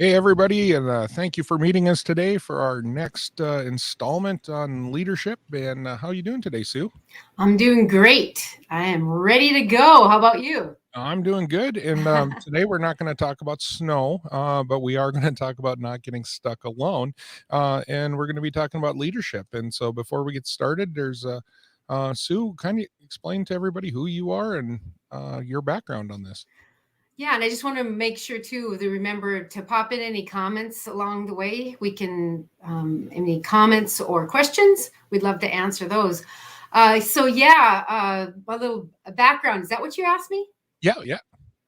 Hey, everybody, and thank you for meeting us today for our next installment on leadership. And how are you doing today, Sue? I'm doing great. I am ready to go. How about you? I'm doing good. And today we're not going to talk about snow, but we are going to talk about not getting stuck alone. And we're going to be talking about leadership. And so before we get started, there's Sue, kind of explain to everybody who you are and your background on this. Yeah, and I just want to make sure too to remember to pop in any comments along the way. We can any comments or questions. We'd love to answer those. A little background. Is that what you asked me? Yeah, yeah,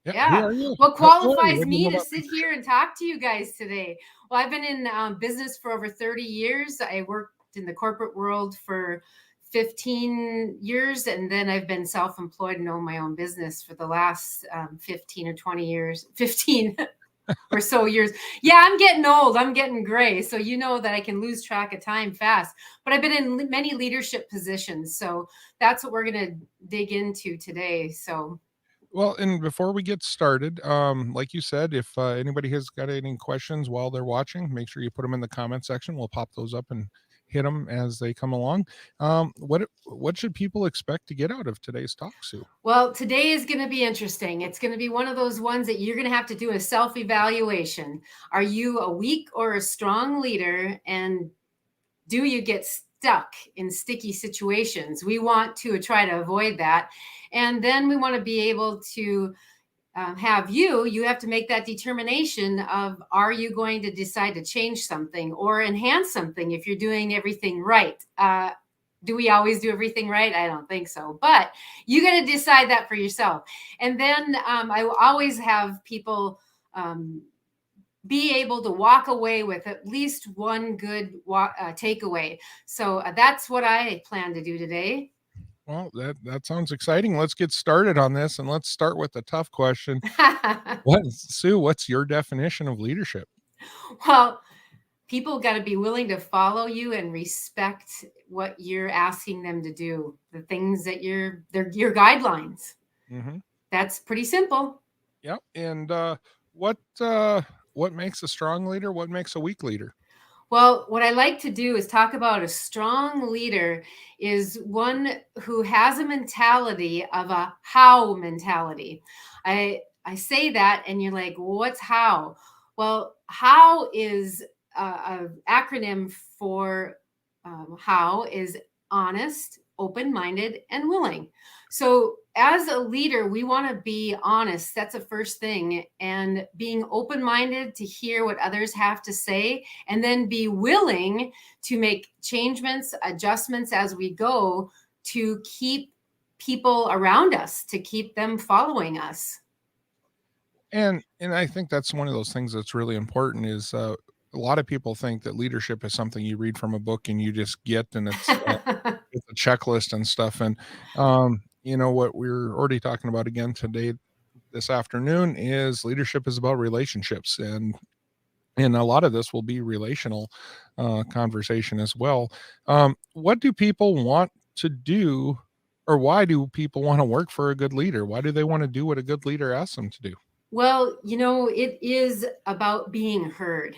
yeah. Who Yeah. are you? What Who are you? qualifies What do you know me to about sit leadership? here and talk to you guys today? Well, I've been in business for over 30 years. I worked in the corporate world for 15 years, and then I've been self employed and own my own business for the last 15 or 20 years, 15 or so years. Yeah, I'm getting old. I'm getting gray. So you know that I can lose track of time fast. But I've been in many leadership positions. So that's what we're going to dig into today. So Well, and before we get started, like you said, if anybody has got any questions while they're watching, make sure you put them in the comment section. We'll pop those up and hit them as they come along. What should people expect to get out of today's talk, Sue? well, today is going to be interesting. It's going to be one of those ones that you're going to have to do a self evaluation. Are you a weak or a strong leader? And do you get stuck in sticky situations? We want to try to avoid that. And then we want to be able to you have to make that determination of are you going to decide to change something or enhance something if you're doing everything right. Do we always do everything right? I don't think so, but you got to decide that for yourself. And then I will always have people be able to walk away with at least one good takeaway. So that's what I plan to do today. Well, that sounds exciting. Let's get started on this, and let's start with the tough question. Sue? What's your definition of leadership? Well, people got to be willing to follow you and respect what you're asking them to do, the things that they're your guidelines. Hmm. That's pretty simple. Yep. And what makes a strong leader? What makes a weak leader? Well, what I like to do is talk about a strong leader is one who has a mentality of a how mentality. I say that and you're like, well, what's how? Well, how is a acronym for how is honest, open-minded, and willing. So as a leader, we want to be honest. That's the first thing. And being open minded to hear what others have to say, and then be willing to make changements, adjustments as we go to keep people around us, to keep them following us. And I think that's one of those things that's really important is a lot of people think that leadership is something you read from a book and you just get, and it's a checklist and stuff. And what we're already talking about again today, this afternoon, is leadership is about relationships, and a lot of this will be relational conversation as well. What do people want to do, or why do people want to work for a good leader? Why do they want to do what a good leader asks them to do? Well, it is about being heard.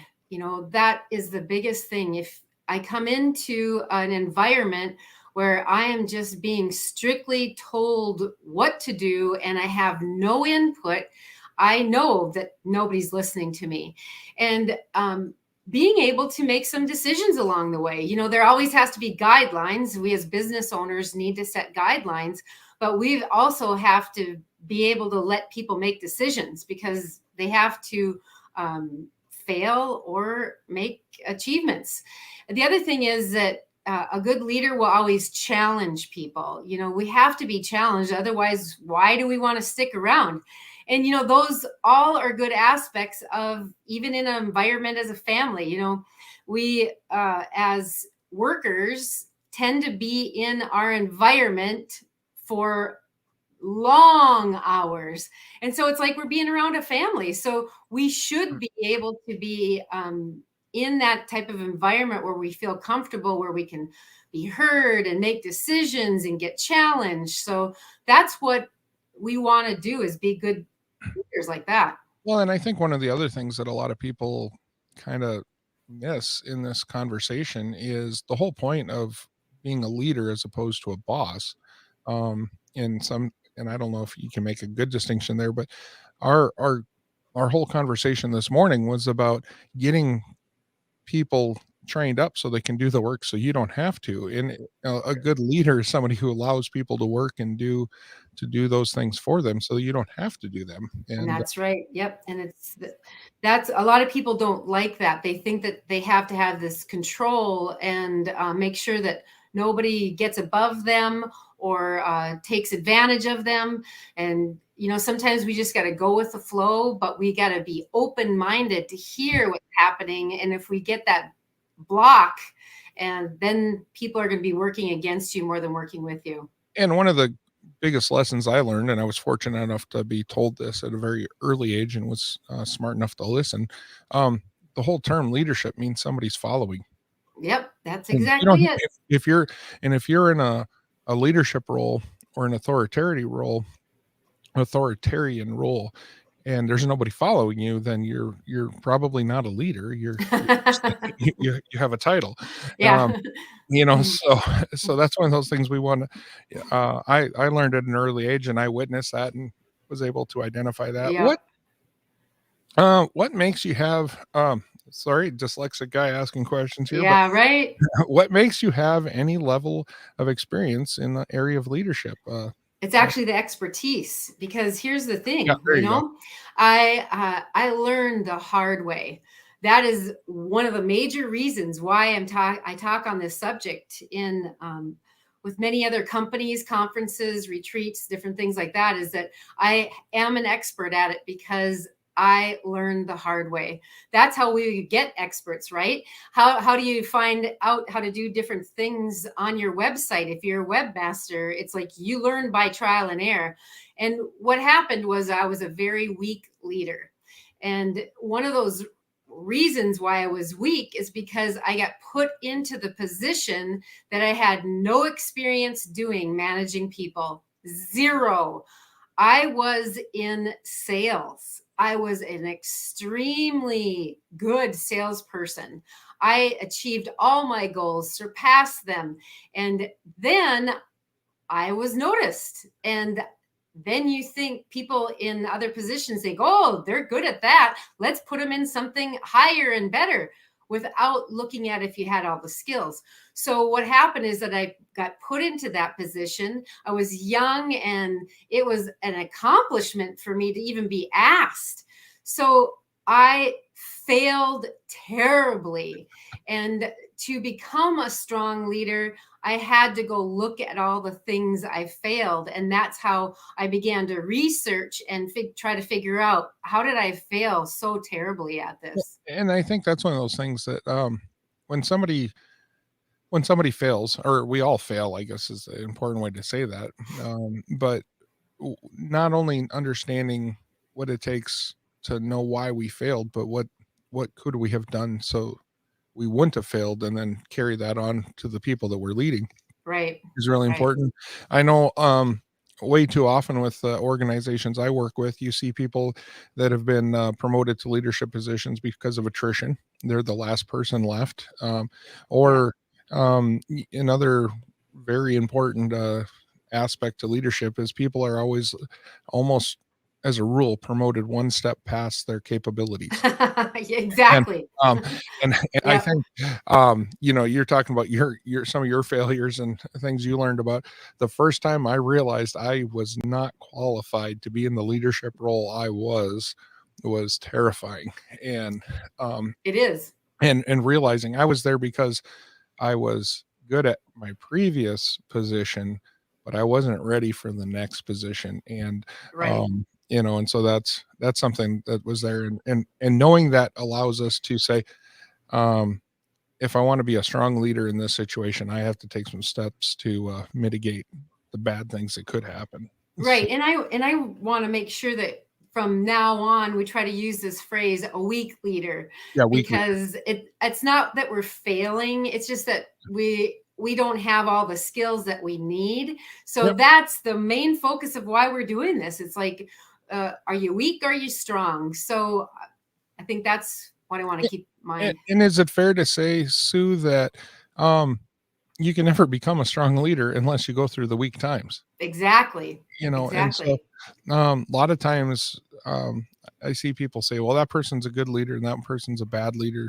That is the biggest thing. If I come into an environment where I am just being strictly told what to do and I have no input, I know that nobody's listening to me. And being able to make some decisions along the way. There always has to be guidelines. We as business owners need to set guidelines, but we also have to be able to let people make decisions because they have to fail or make achievements. The other thing is that a good leader will always challenge people. We have to be challenged. Otherwise, why do we want to stick around? And, those all are good aspects of even in an environment as a family. We as workers tend to be in our environment for long hours. And so it's like we're being around a family. So we should be able to be in that type of environment where we feel comfortable, where we can be heard and make decisions and get challenged. So that's what we want to do is be good leaders like that. Well, and I think one of the other things that a lot of people kind of miss in this conversation is the whole point of being a leader as opposed to a boss. In some, and I don't know if you can make a good distinction there, but our our our whole conversation this morning was about getting people trained up so they can do the work so you don't have to. And a good leader is somebody who allows people to work and do those things for them so that you don't have to do them. And And that's right. Yep. And that's a lot of people don't like that. They think that they have to have this control and make sure that nobody gets above them or takes advantage of them. And, sometimes we just got to go with the flow, but we got to be open minded to hear what's happening. And if we get that block, and then people are going to be working against you more than working with you. and one of the biggest lessons I learned, and I was fortunate enough to be told this at a very early age and was smart enough to listen. Um, the whole term leadership means somebody's following. Yep. That's And you don't exactly it. if you're in a leadership role or an authoritarian role, and there's nobody following you, then you're probably not a leader. You're just, you have a title. Yeah. Um, so that's one of those things we want to. I learned at an early age, and I witnessed that, and was able to identify that. Yep. What makes you have? Sorry, dyslexic guy asking questions here, but Yeah, right. what makes you have any level of experience in the area of leadership? It's actually the expertise because here's the Yeah, thing, there you go. I learned the hard way. That is one of the major reasons why I talk on this subject in with many other companies, conferences, retreats, different things like that. Is that I am an expert at it because I learned the hard way. That's how we get experts, right? How do you find out how to do different things on your website? If you're a webmaster, it's like you learn by trial and error. And what happened was I was a very weak leader. And one of those reasons why I was weak is because I got put into the position that I had no experience doing, managing people. Zero. I was in sales. I was an extremely good salesperson. I achieved all my goals, surpassed them. And then I was noticed. And then you think people in other positions think, oh, they're good at that. Let's put them in something higher and better without looking at if you had all the skills. So what happened is that I got put into that position. I was young and it was an accomplishment for me to even be asked. So I failed terribly. And to become a strong leader, I had to go look at all the things I failed. And that's how I began to research and try to figure out how did I fail so terribly at Well, this? and I think that's one of those things that when somebody when somebody fails, or we all fail, I guess is the important way to say that. But not only understanding what it takes to know why we failed, but what could we have done so we wouldn't have failed, and then carry that on to the people that we're leading Right. is really Right. important. I know way too often with organizations I work with, you see people that have been promoted to leadership positions because of attrition. They're the last person left. Yeah. Or another very important aspect to leadership is people are always almost as a rule promoted one step past their capabilities. And, Exactly. um, and I Yep. think, you're talking about your some of your failures and things you learned about. The first time I realized I was not qualified to be in the leadership role was terrifying. And, um, It is. and realizing I was there because I was good at my previous position, but I wasn't ready for the next position. And Right. and so that's something that was there, and knowing that allows us to say, um, if I want to be a strong leader in this situation, I have to take some steps to mitigate the bad things that could happen. So, Right. And I want to make sure that from now on we try to use this phrase a weak leader yeah, weekly. because it's not that we're failing, it's just that we don't have all the skills that we need. So Yep. that's the main focus of why we're doing this. It's like are you weak or are you strong? So I think that's what I want to keep in mind. And is it fair to say, Sue, that um, you can never become a strong leader unless you go through the weak times? Exactly. And so Exactly. a lot of times I see people say, well, that person's a good leader and that person's a bad leader,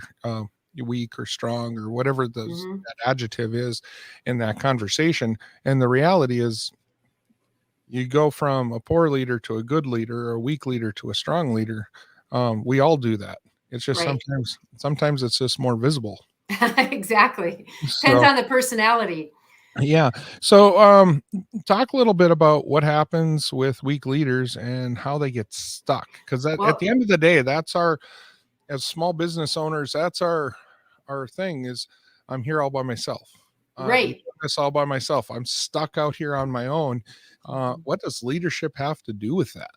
weak or strong or whatever Hmm. that adjective is in that conversation. And the reality is, you go from a poor leader to a good leader or a weak leader to a strong leader. We all do that. It's just Right. sometimes it's just more visible. Exactly. Depends So on the personality. yeah. So talk a little bit about what happens with weak leaders and how they get stuck. Because that at Well, the end of the day, that's our as small business owners, that's our thing is I'm here all by myself. I'm doing right. this all by myself. I'm stuck out here on my own. Mhm. What does leadership have to do with that?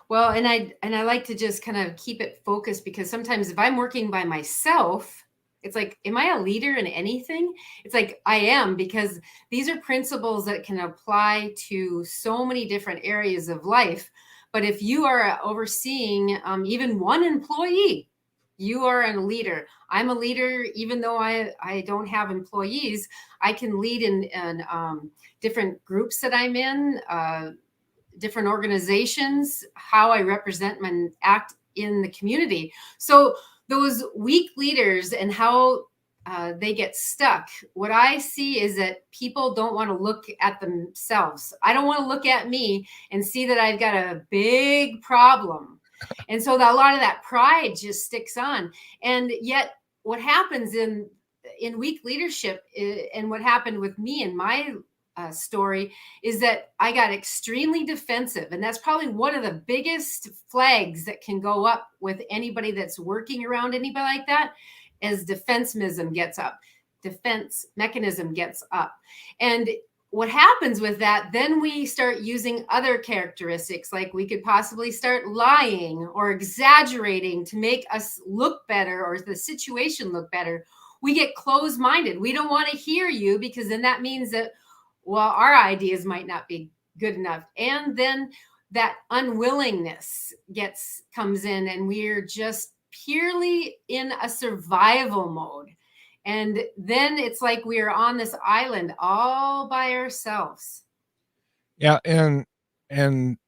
Well, and I like to just kind of keep it focused because sometimes if I'm working by myself, it's like, am I a leader in anything? It's like I am, because these are principles that can apply to so many different areas of life. But if you are overseeing even one employee, you are a leader. I'm a leader, even though I don't have employees. I can lead in different groups that I'm in. Different organizations, how I represent and act in the community. So those weak leaders and how they get stuck. What I see is that people don't want to look at themselves. I don't want to look at me and see that I've got a big problem. And so that a lot of that pride just sticks on. And yet what happens in weak leadership and what happened with me in my story is that I got extremely defensive. And that's probably one of the biggest flags that can go up with anybody that's working around anybody like that, as defense mechanism gets up. And what happens with that, then we start using other characteristics, like we could possibly start lying or exaggerating to make us look better or the situation look better. We get closed minded. We don't want to hear you, because then that means that, well, our ideas might not be good enough. And then that unwillingness gets comes in, and we're just purely in a survival mode. And then it's like we're on this island all by ourselves. Yeah, and and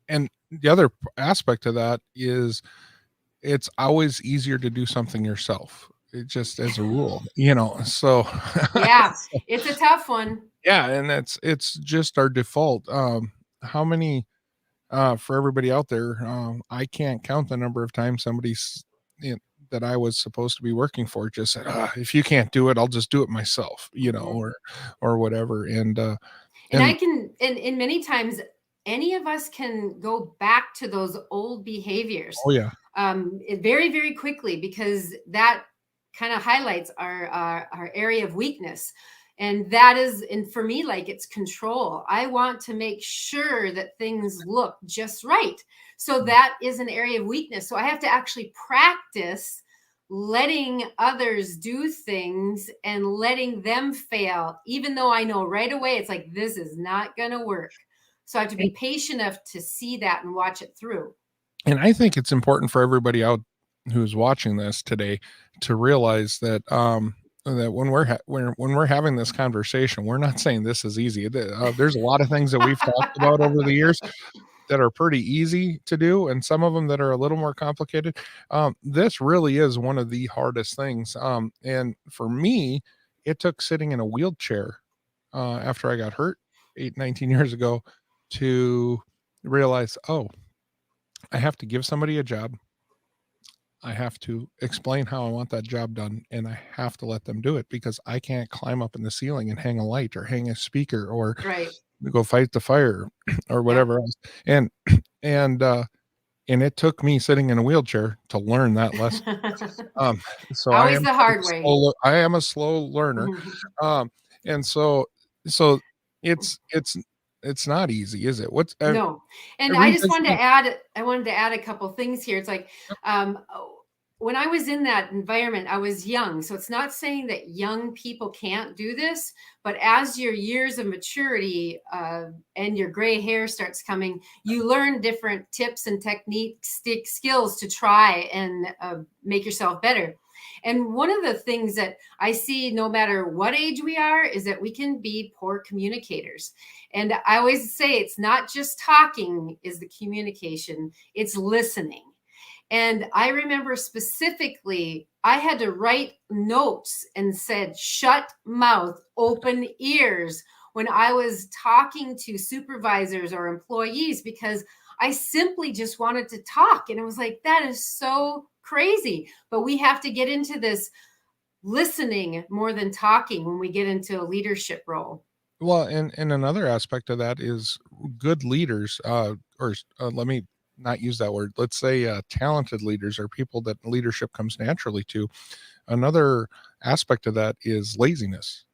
the other aspect of that is it's always easier to do something yourself. It just as a rule, so Yeah, it's a tough one. yeah, and it's just our default. How many for everybody out there, I can't count the number of times somebody's that I was supposed to be working for just said, if you can't do it, I'll just do it myself, Mhm. or whatever. And I And can, and many times, any of us can go back to those old behaviors oh yeah, very, very quickly, because that kind of highlights our area of weakness. And that is, and for me, like, it's control. I want to make sure that things look just right. So that is an area of weakness. So I have to actually practice letting others do things and letting them fail, even though I know right away it's like, this is not going to work. So I have to be patient enough to see that and watch it through. and I think it's important for everybody out who's watching this today to realize that that when we're having this conversation, we're not saying this is easy. There's a lot of things that we've talked about over the years that are pretty easy to do, and some of them that are a little more complicated. This really is one of the hardest things. And for me, it took sitting in a wheelchair after I got hurt 19 years ago to realize, oh, I have to give somebody a job. I have to explain how I want that job done, and I have to let them do it because I can't climb up in the ceiling and hang a light or hang a speaker or Right. go fight the fire or Yep. whatever else. And and and it took me sitting in a wheelchair to learn that lesson. Um, so Always the hard way. I am a slow learner. Um, and so it's not easy, is it? What's No. And I just wanted revisiting? to add, I wanted to add a couple things here. It's like, um, when I was in that environment, I was young. So it's not saying that young people can't do this, but as your years of maturity and your gray hair starts coming, you learn different tips and techniques, skills to try and make yourself better. And one of the things that I see, no matter what age we are, is that we can be poor communicators. And I always say it's not just talking is the communication, it's listening. And I remember specifically, I had to write notes and said, shut mouth, open ears when I was talking to supervisors or employees, because I simply just wanted to talk. And it was like, that is so crazy. But we have to get into this listening more than talking when we get into a leadership role. Well, and another aspect of that is good leaders, let me not use that word. Let's say talented leaders or people that leadership comes naturally to. Another aspect of that is laziness.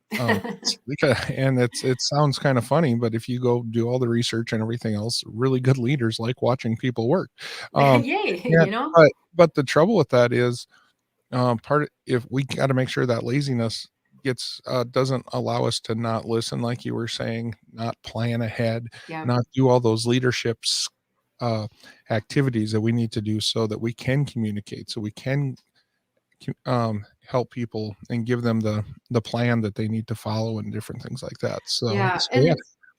Because, and it sounds kind of funny, but if you go do all the research and everything else, really good leaders like watching people work. Yay, Yeah, you know? but the trouble with that is if we got to make sure that laziness gets doesn't allow us to not listen, like you were saying, not plan ahead, Yeah. not do all those leaderships uh, activities that we need to do so that we can communicate, so we can help people and give them the plan that they need to follow and different things like that. Yeah. So yeah,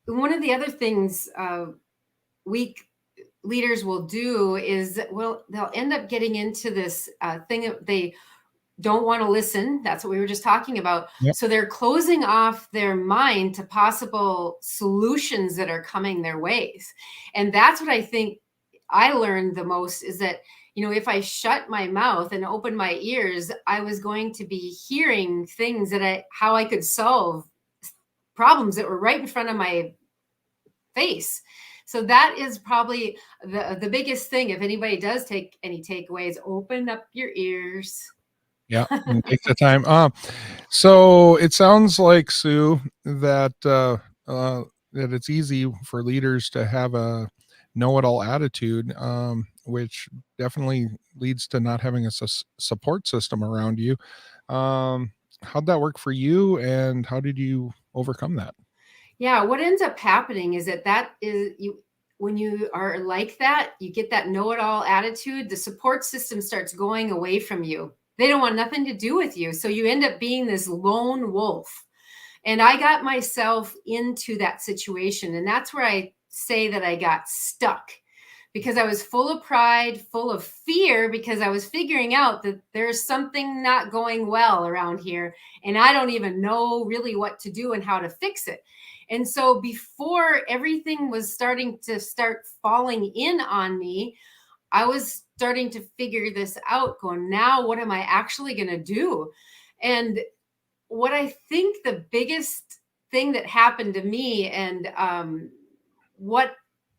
And one of the other things weak leaders will do is, well, they'll end up getting into this thing that they don't want to listen. That's what we were just talking about. yep. So they're closing off their mind to possible solutions that are coming their ways. And that's what I think I learned the most is that, if I shut my mouth and open my ears, I was going to be hearing things how I could solve problems that were right in front of my face. So that is probably the biggest thing. If anybody does take any takeaways, open up your ears. Yeah, and take the time. So it sounds like, Sue, that it's easy for leaders to have a know-it-all attitude, which definitely leads to not having a support system around you. How'd that work for you, and how did you overcome that? Yeah, what ends up happening is that is you when you are like that, you get that know-it-all attitude, the support system starts going away from you. They don't want nothing to do with you. So you end up being this lone wolf. And I got myself into that situation. And that's where I say that I got stuck because I was full of pride, full of fear, because I was figuring out that there's something not going well around here. And I don't even know really what to do and how to fix it. And so before everything was starting to start falling in on me, I was starting to figure this out, going, now what am I actually going to do? And what I think the biggest thing that happened to me and what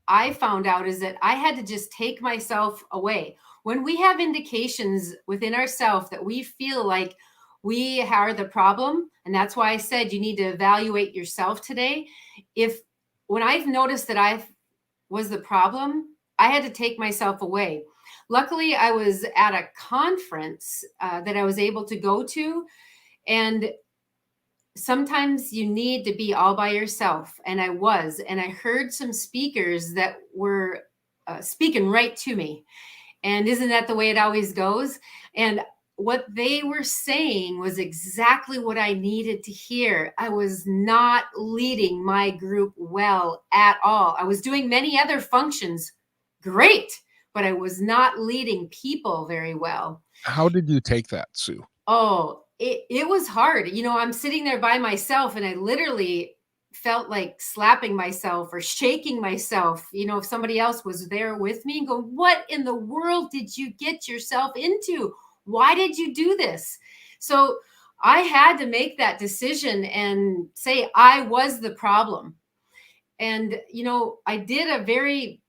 I found out is that I had to just take myself away. When we have indications within ourselves that we feel like we are the problem, and that's why I said you need to evaluate yourself today. If when I've noticed that I was the problem, I had to take myself away. Luckily, I was at a conference that I was able to go to, and sometimes you need to be all by yourself. And I heard some speakers that were speaking right to me. And isn't that the way it always goes? And what they were saying was exactly what I needed to hear. I was not leading my group well at all. I was doing many other functions great, but I was not leading people very well. How did you take that, Sue? Oh, it was hard. I'm sitting there by myself and I literally felt like slapping myself or shaking myself. If somebody else was there with me and go, what in the world did you get yourself into? Why did you do this? So I had to make that decision and say I was the problem. And, I did a very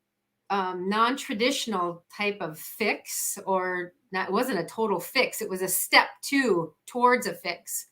non-traditional type of fix, or not, it wasn't a total fix. It was a step two towards a fix.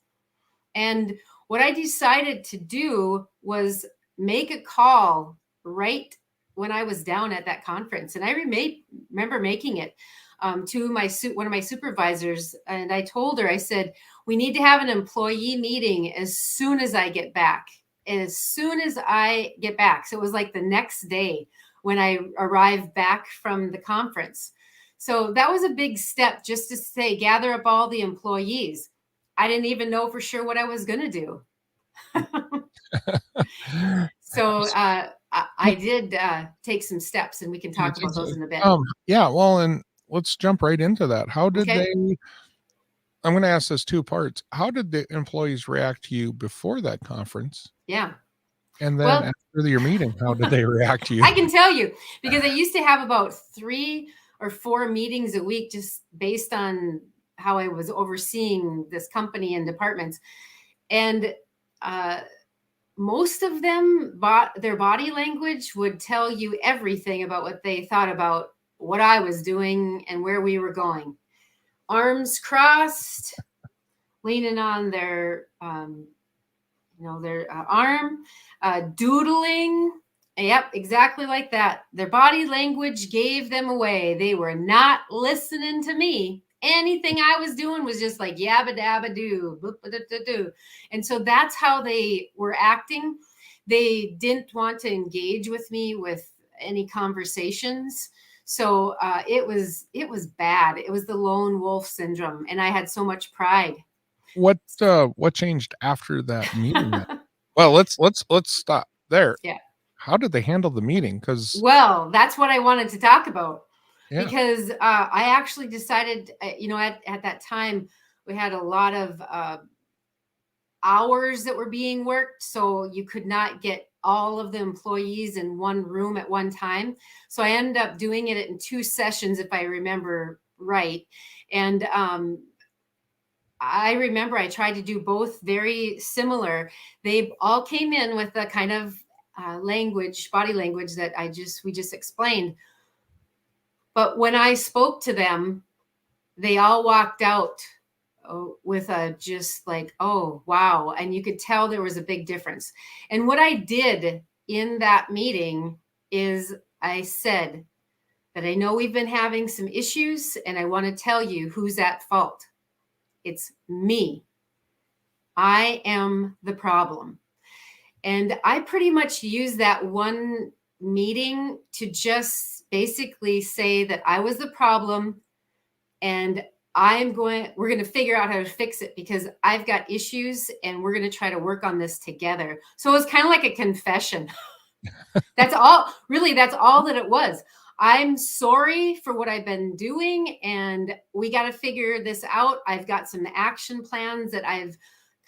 And what I decided to do was make a call right when I was down at that conference. And I remember making it. to one of my supervisors, and I told her, I said, we need to have an employee meeting as soon as I get back. As soon as I get back. So it was like the next day when I arrived back from the conference. So that was a big step, just to say, gather up all the employees. I didn't even know for sure what I was going to do. So I did take some steps, and we can talk about those in a bit. Yeah, well, and let's jump right into that. How did Okay. they I'm gonna ask this 2 parts. How did the employees react to you before that conference? Yeah. And then Well, after your meeting, how did they react to you? I can tell you, because I used to have about 3 or 4 meetings a week, just based on how I was overseeing this company and departments. And uh, most of them, their body language would tell you everything about what they thought about what I was doing and where we were going. Arms crossed, leaning on their their arm, doodling. Yep, exactly like that. Their body language gave them away. They were not listening to me. Anything I was doing was just like yabba dabba doo, boop da da do. And so that's how they were acting. They didn't want to engage with me with any conversations. So it was bad. It was the lone wolf syndrome, and I had so much pride. What changed after that meeting then? Well, let's stop there. Yeah. How did they handle the meeting? Because Well, that's what I wanted to talk about, yeah. because I actually decided, at that time, we had a lot of hours that were being worked. So you could not get all of the employees in one room at one time. So I ended up doing it in 2 sessions, if I remember right. And I remember I tried to do both very similar. They all came in with the kind of body language that we just explained. But when I spoke to them, they all walked out with a just like, oh, wow. And you could tell there was a big difference. And what I did in that meeting is I said that I know we've been having some issues, and I want to tell you who's at fault. It's me. I am the problem. And I pretty much used that one meeting to just basically say that I was the problem, and we're going to figure out how to fix it, because I've got issues, and we're going to try to work on this together. So it was kind of like a confession. That's all that it was. I'm sorry for what I've been doing, and we got to figure this out. I've got some action plans that I've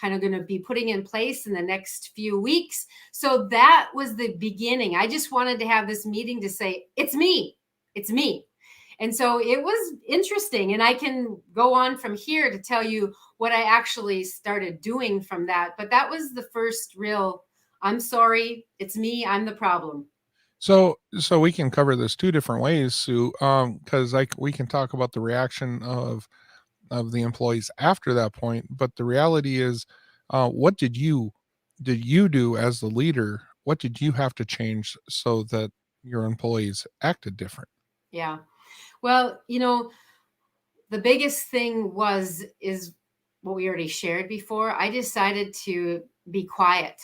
kind of going to be putting in place in the next few weeks. So that was the beginning. I just wanted to have this meeting to say, it's me. It's me. And so it was interesting. And I can go on from here to tell you what I actually started doing from that. But that was the first real, I'm sorry, it's me, I'm the problem. So we can cover this 2 different ways, Sue, because we can talk about the reaction of the employees after that point, but the reality is, what did you do as the leader? What did you have to change so that your employees acted different? Yeah. Well, the biggest thing is what we already shared before. I decided to be quiet.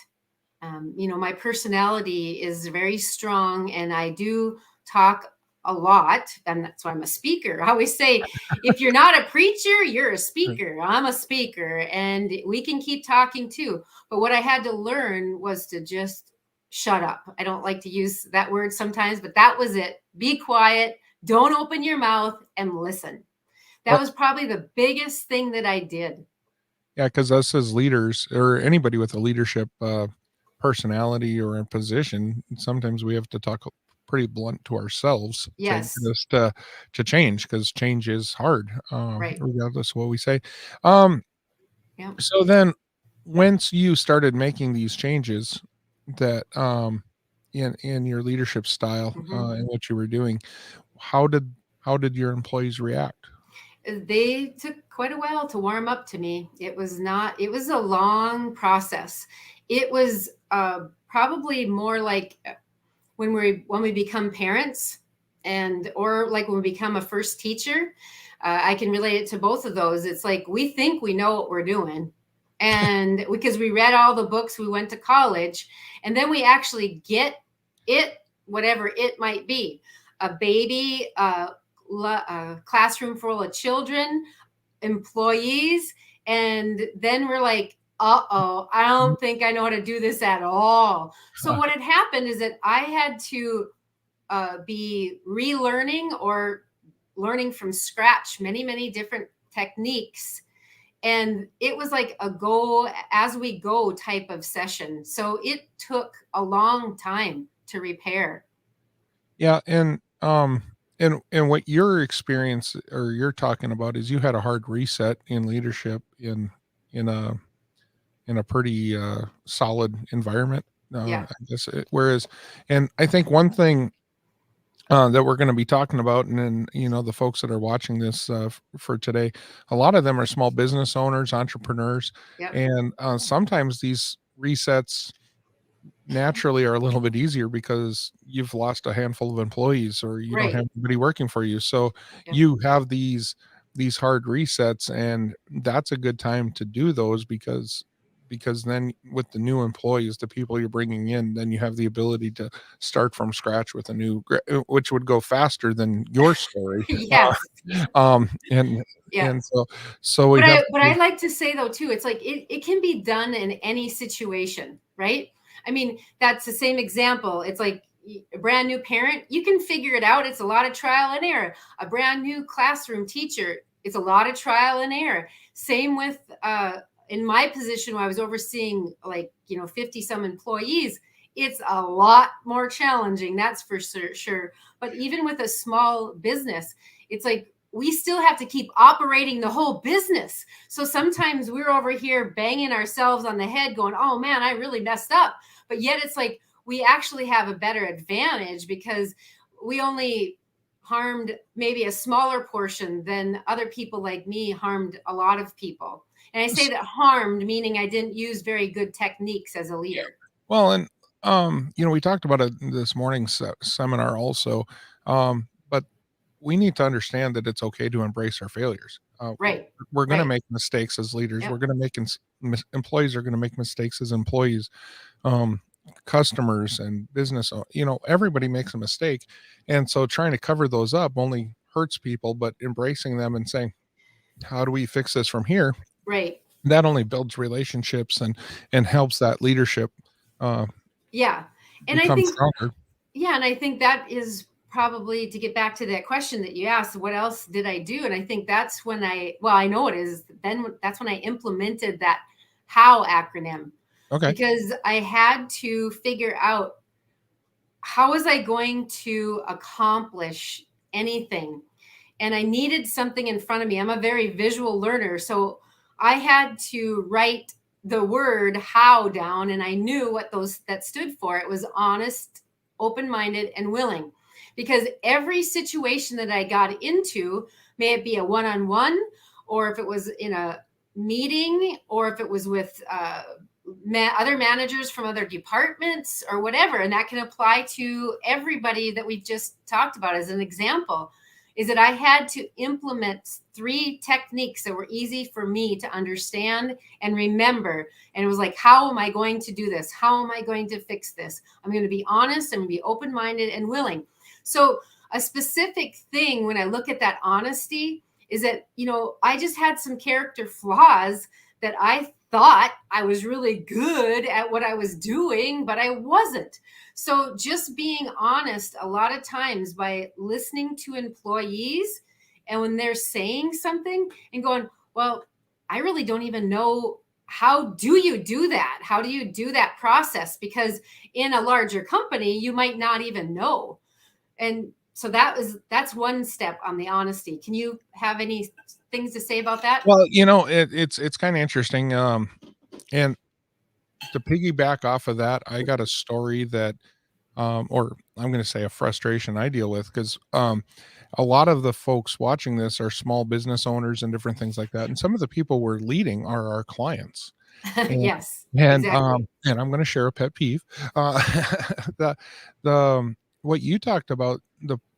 My personality is very strong, and I do talk a lot, and that's why I'm a speaker. I always say, if you're not a preacher, you're a Right. speaker. I'm a speaker, and we can keep talking too. But what I had to learn was to just shut up. I don't like to use that word sometimes, but that was it. Be quiet, don't open your mouth, and listen. That Well, was probably the biggest thing that I did. yeah, because us as leaders or anybody with a leadership personality or a position, sometimes we have to talk pretty blunt to ourselves to get Yes, us to change, because change is hard, right. regardless of what we say. Um, Yeah. so then, once you started making these changes that in your leadership style Hmm. and what you were doing, how did how did your employees react? They took quite a while to warm up to me. It was a long process. It was probably more like when we become parents, and or like when we become a first teacher, I can relate it to both of those. It's like we think we know what we're doing, and because we read all the books, we went to college, and then we actually get it, whatever it might be, a baby, a classroom full of children, employees, and then we're like, uh-oh, I don't think I know how to do this at all. So what had happened is that I had to be relearning or learning from scratch many different techniques, and it was like a go as we go type of session, so it took a long time to repair. Yeah, and what your experience or you're talking about is you had a hard reset in leadership in a in a pretty solid environment. Yeah. I guess whereas, and I think one thing that we're going to be talking about, and then the folks that are watching this for today, a lot of them are small business owners, entrepreneurs, Yep. and sometimes these resets naturally are a little bit easier because you've lost a handful of employees or you don't have Right. anybody working for you. So Yep. you have these hard resets, and that's a good time to do those because then with the new employees, the people you're bringing in, then you have the ability to start from scratch with a which would go faster than your story. Yes. And Yeah. so we But have I like to say though too, it's like it can be done in any situation, right? I mean, that's the same example. It's like a brand new parent, you can figure it out. It's a lot of trial and error. A brand new classroom teacher, it's a lot of trial and error. Same with in my position when I was overseeing like 50 some employees, it's a lot more challenging, that's for sure. But even with a small business, it's like we still have to keep operating the whole business. So sometimes we're over here banging ourselves on the head going, oh man, I really messed up. But yet it's like we actually have a better advantage because we only harmed maybe a smaller portion than other people like me harmed a lot of people. And I say that harmed, meaning I didn't use very good techniques as a leader. well, and we talked about it this morning's seminar also, but we need to understand that it's okay to embrace our failures. Right. We're going to Right. make mistakes as leaders. We're Yep. going to make employees are going to make mistakes as employees. Um, Customers and business, everybody makes a mistake, and so trying to cover those up only hurts people. But embracing them and saying, "How do we fix this from here?" Right. That only builds relationships and helps that leadership uh, Yeah. And I become think stronger. Yeah, and I think that is probably to get back to that question that you asked, what else did I do? And I think that's when I know it is, then that's when I implemented that how acronym, Okay. because I had to figure out how was I going to accomplish anything, and I needed something in front of me. I'm a very visual learner, so I had to write the word how down, and I knew what those that stood for. It was honest, open-minded, and willing. Because every situation that I got into, may it be a one-on-one, or if it was in a meeting, or if it was with other managers from other departments or whatever, and that can apply to everybody that we just talked about as an example, is that I had to implement 3 techniques that were easy for me to understand and remember. And it was like, how am I going to do this? How am I going to fix this? I'm going to be honest, I'm going to be open-minded and willing. So a specific thing when I look at that honesty is that, I just had some character flaws that I thought I was really good at what I was doing, but I wasn't. So just being honest a lot of times by listening to employees, and when they're saying something and going, well, I really don't even know, how do you do that? How do you do that process? Because in a larger company, you might not even know. And so that's one step on the honesty. Can you have any things to say about that? Well, it's kind of interesting. And to piggyback off of that, I got a story that or I'm going to say a frustration I deal with because a lot of the folks watching this are small business owners and different things like that. And some of the people we're leading are our clients. And Yes, exactly. and I'm going to share a pet peeve. The what you talked about,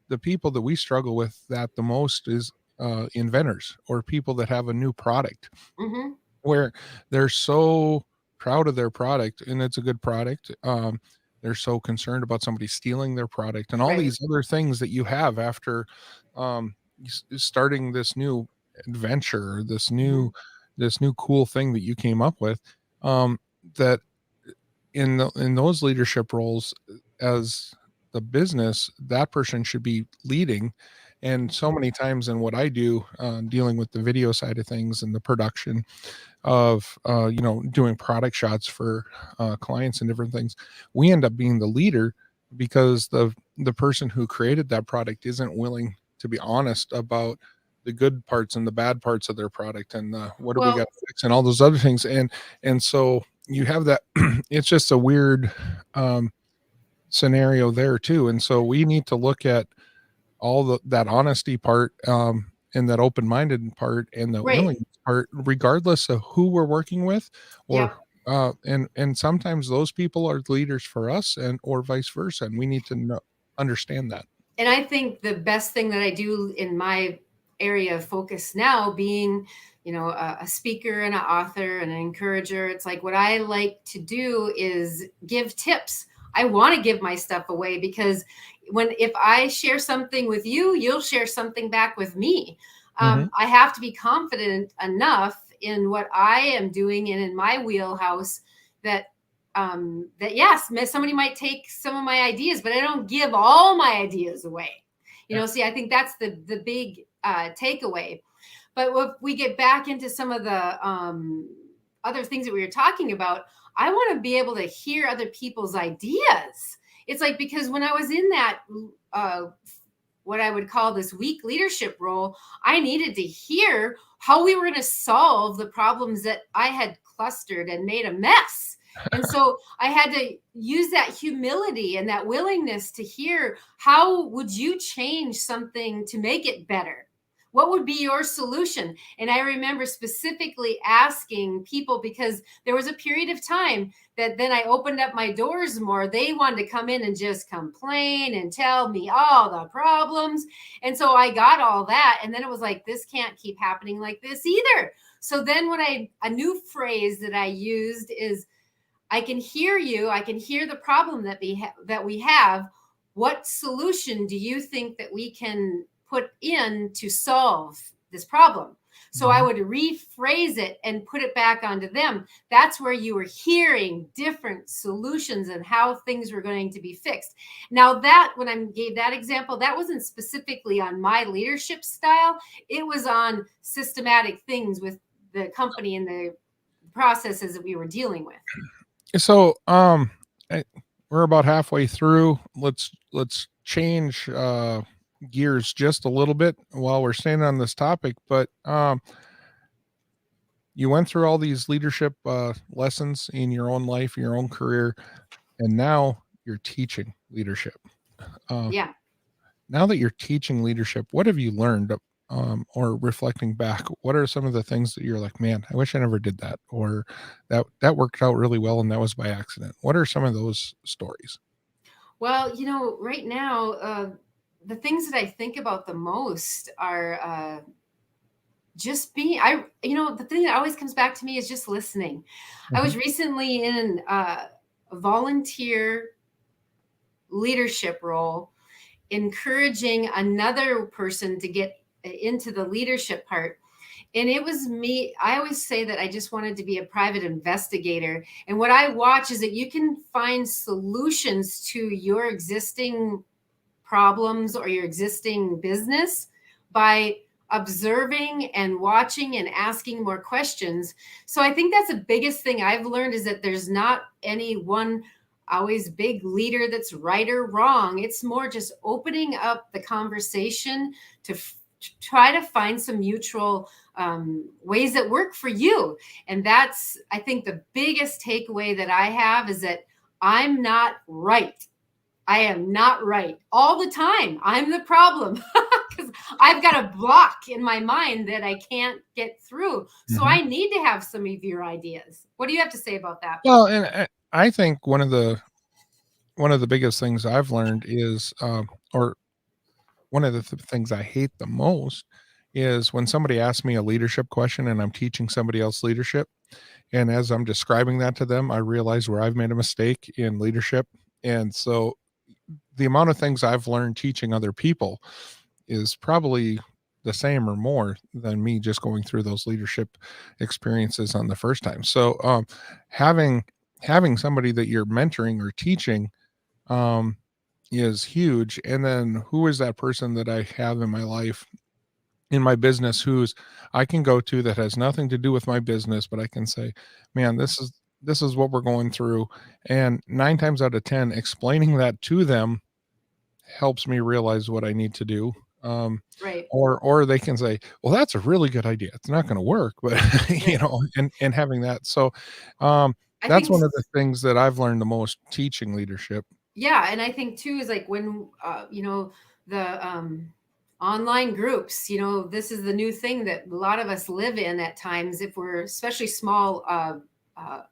the people that we struggle with that the most is inventors or people that have a new product Hmm. where they're so proud of their product and it's a good product. They're so concerned about somebody stealing their product and all Right. these other things that you have after starting this new adventure, Hmm. this new cool thing that you came up with. Um, that in those leadership roles as the business, that person should be leading. And so Hmm. many times in what I do, dealing with the video side of things and the production of doing product shots for clients and different things, we end up being the leader because the person who created that product isn't willing to be honest about the good parts and the bad parts of their product and what do we got Well, to fix and all those other things. And so you have that. It's just a weird um, scenario there too. And so we need to look at all that honesty part, and that open-minded part and the right. willing part, regardless of who we're working with, or Yep. and sometimes those people are leaders for us and or vice versa, and we need to understand that. And I think the best thing that I do in my area of focus now, being, a speaker and an author and an encourager, it's like what I like to do is give tips. I want to give my stuff away because if I share something with you, you'll share something back with me. Hmm. I have to be confident enough in what I am doing and in my wheelhouse that that yes, somebody might take some of my ideas, but I don't give all my ideas away. Yeah. See, I think that's the big takeaway. But if we get back into some of the other things that we were talking about, I want to be able to hear other people's ideas. It's like, because when I was in that uh, what I would call this weak leadership role, I needed to hear how we were going to solve the problems that I had clustered and made a mess. And so I had to use that humility and that willingness to hear, how would you change something to make it better? What would be your solution? And I remember specifically asking people, because there was a period of time that then I opened up my doors more. They wanted to come in and just complain and tell me all the problems. And so I got all that. And then it was like, this can't keep happening like this either. So then a new phrase that I used is, I can hear you. I can hear the problem that we have. What solution do you think that we can put in to solve this problem? So I Hmm. would rephrase it and put it back onto them. That's where you were hearing different solutions and how things were going to be fixed. Now, that when I gave that example, that wasn't specifically on my leadership style. It was on systematic things with the company and the processes that we were dealing with. So I, we're about halfway through. Let's change gears just a little bit while we're staying on this topic. But you went through all these leadership lessons in your own life, your own career, and now you're teaching leadership. Uh, Yeah. now that you're teaching leadership, what have you learned? Or reflecting back, what are some of the things that you're like, man, I wish I never did that, or that worked out really well and that was by accident? What are some of those stories? Well, right now, the things that I think about the most are just being, the thing that always comes back to me is just listening. I Hmm. was recently in a volunteer leadership role, encouraging another person to get into the leadership part. And it was me. I always say that I just wanted to be a private investigator. And what I watch is that you can find solutions to your existing problems or your existing business by observing and watching and asking more questions. So I think that's the biggest thing I've learned, is that there's not any one always big leader that's right or wrong. It's more just opening up the conversation to try to find some mutual ways that work for you. And that's, I think, the biggest takeaway that I have, is that I'm not right. I am not right all the time. I'm the problem because I've got a block in my mind that I can't get through. So Hmm. I need to have some of your ideas. What do you have to say about that? Well, and I think one of the biggest things I've learned is, or one of the things I hate the most is when somebody asks me a leadership question and I'm teaching somebody else leadership, and as I'm describing that to them, I realize where I've made a mistake in leadership. And so the amount of things I've learned teaching other people is probably the same or more than me just going through those leadership experiences on the first time. So having having somebody that you're mentoring or teaching um, is huge. And then who is that person that I have in my life, in my business, who's I can go to that has nothing to do with my business, but I can say, "Man, this is what we're going through." And 9 times out of 10, explaining that to them helps me realize what I need to do. Um, Right. or they can say, "Well, that's a really good idea. It's not gonna work," but, Right. and having that. So, um, I that's think one of the things that I've learned the most teaching leadership. Yeah, and I think too is like when the online groups, this is the new thing that a lot of us live in at times if we're especially small uh,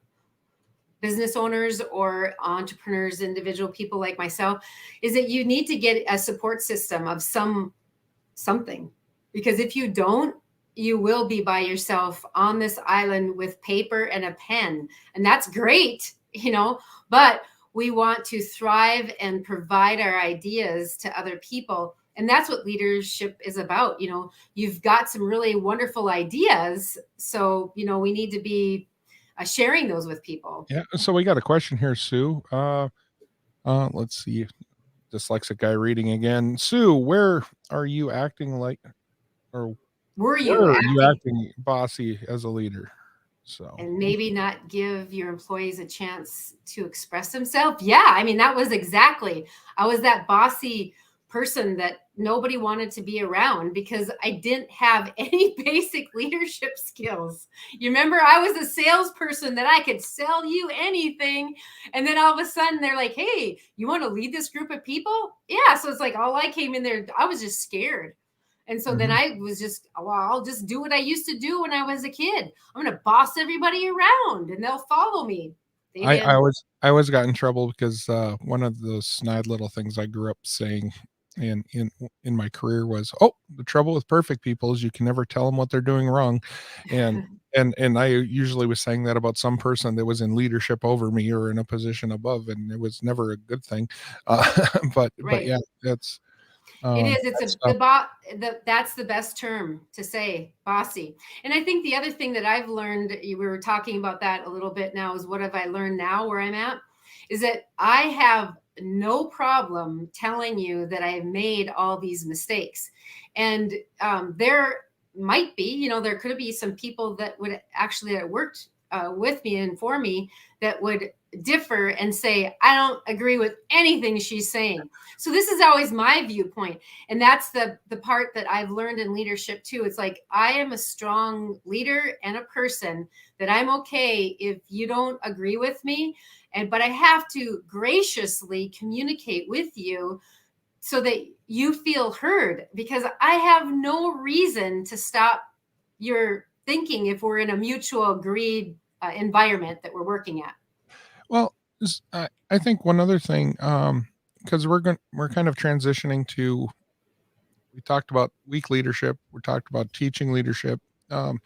business owners or entrepreneurs, individual people like myself, is that you need to get a support system of something, because if you don't, you will be by yourself on this island with paper and a pen, and that's great, but we want to thrive and provide our ideas to other people, and that's what leadership is about. You've got some really wonderful ideas, so we need to be sharing those with people. Yeah, so we got a question here, Sue. Let's see, dyslexic guy reading again. Sue, where are you acting like or Were you where are you acting acting bossy as a leader? So, and maybe not give your employees a chance to express themselves? Yeah, I mean, that was exactly. I was that bossy person that nobody wanted to be around because I didn't have any basic leadership skills. You remember, I was a salesperson that I could sell you anything. And then all of a sudden they're like, "Hey, you want to lead this group of people?" Yeah. So it's like all I came in there, I was just scared. And so then mhm. I was just, well, I'll just do what I used to do when I was a kid. I'm going to boss everybody around and they'll follow me. They I didn't. always got in trouble because, one of those snide little things I grew up saying in my career was, "Oh, the trouble with perfect people is you can never tell them what they're doing wrong." And and I usually was saying that about some person that was in leadership over me or in a position above, and it was never a good thing. Uh, but Right. yeah, It is. It's that a stuff. that's the best term to say, bossy. And I think the other thing that I've learned, we were talking about that a little bit now, is what have I learned now where I'm at? Is that I have no problem telling you that I've made all these mistakes. And there might be, there could be some people that would actually that worked with me and for me that would differ and say, I don't agree with anything she's saying. So this is always my viewpoint, and that's the part that I've learned in leadership too. It's like I am a strong leader and a person that I'm okay if you don't agree with me, and but I have to graciously communicate with you so that you feel heard, because I have no reason to stop your thinking if we're in a mutual agreed environment that we're working at. Well, I think one other thing, because we're kind of transitioning to we talked about weak leadership, we talked about teaching leadership. Um,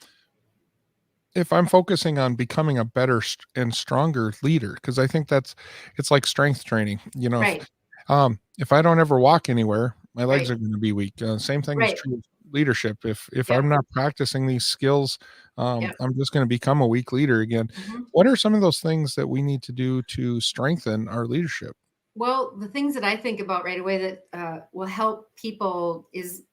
if I'm focusing on becoming a better and stronger leader, because I think it's like strength training. Right, If I don't ever walk anywhere, my legs right, are going to be weak. Same thing is right. true with leadership. If Yep, I'm not practicing these skills, yep. I'm just going to become a weak leader again. Mhm. What are some of those things that we need to do to strengthen our leadership? Well, the things that I think about right away that will help people is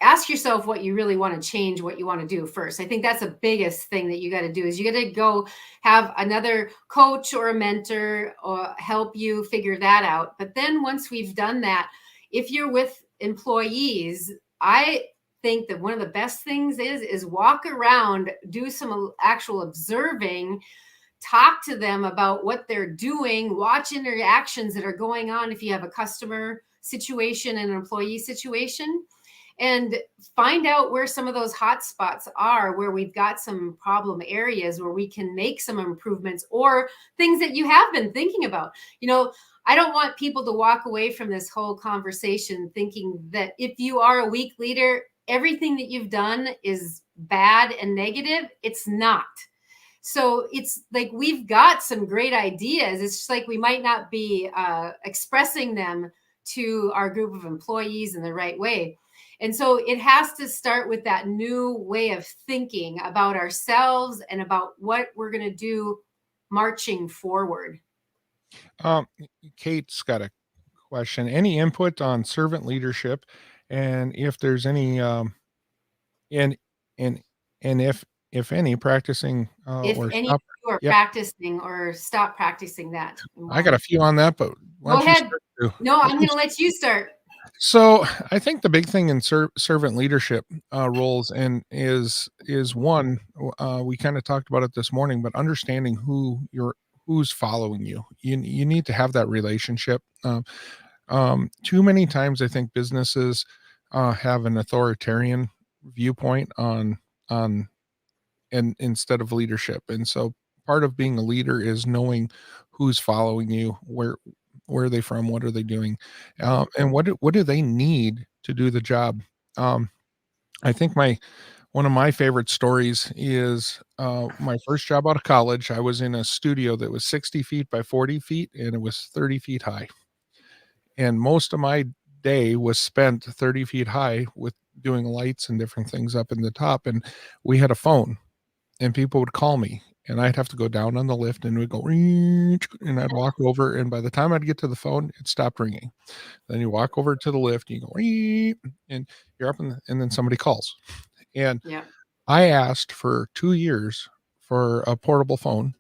ask yourself what you really want to change, what you want to do first. I think that's the biggest thing that you got to do is you got to go have another coach or a mentor or help you figure that out. But then once we've done that, if you're with employees, I think that one of the best things is walk around, do some actual observing, talk to them about what they're doing, watch interactions that are going on if you have a customer situation and an employee situation, and find out where some of those hot spots are, where we've got some problem areas where we can make some improvements or things that you have been thinking about. I don't want people to walk away from this whole conversation thinking that if you are a weak leader, everything that you've done is bad and negative. It's not. So it's like we've got some great ideas. It's just like we might not be expressing them to our group of employees in the right way. And so it has to start with that new way of thinking about ourselves and about what we're going to do marching forward. Um, Kate's got a question. Any input on servant leadership, and if there's any, and and and if any, practicing If or any of stop? you are Yep, practicing or stop practicing that and I got why. a few on that, but why Go don't you ahead. start too? No, Why I'm don't going you to let you start. So I think the big thing in servant leadership roles and is one, we kind of talked about it this morning, but understanding who's following you. You need to have that relationship. Too many times, I think businesses have an authoritarian viewpoint on and instead of leadership, and so part of being a leader is knowing who's following you, where are they from, what are they doing, and what do they need to do the job. um, I think my one of my favorite stories is my first job out of college. I was in a studio that was 60 feet by 40 feet and it was 30 feet high, and most of my day was spent 30 feet high with doing lights and different things up in the top, and we had a phone, and people would call me, and I'd have to go down on the lift, and it would go, and I'd walk over, and by the time I'd get to the phone, it stopped ringing. Then you walk over to the lift, and you go, and you're up, and then somebody calls. And Yeah. I asked for 2 years for a portable phone.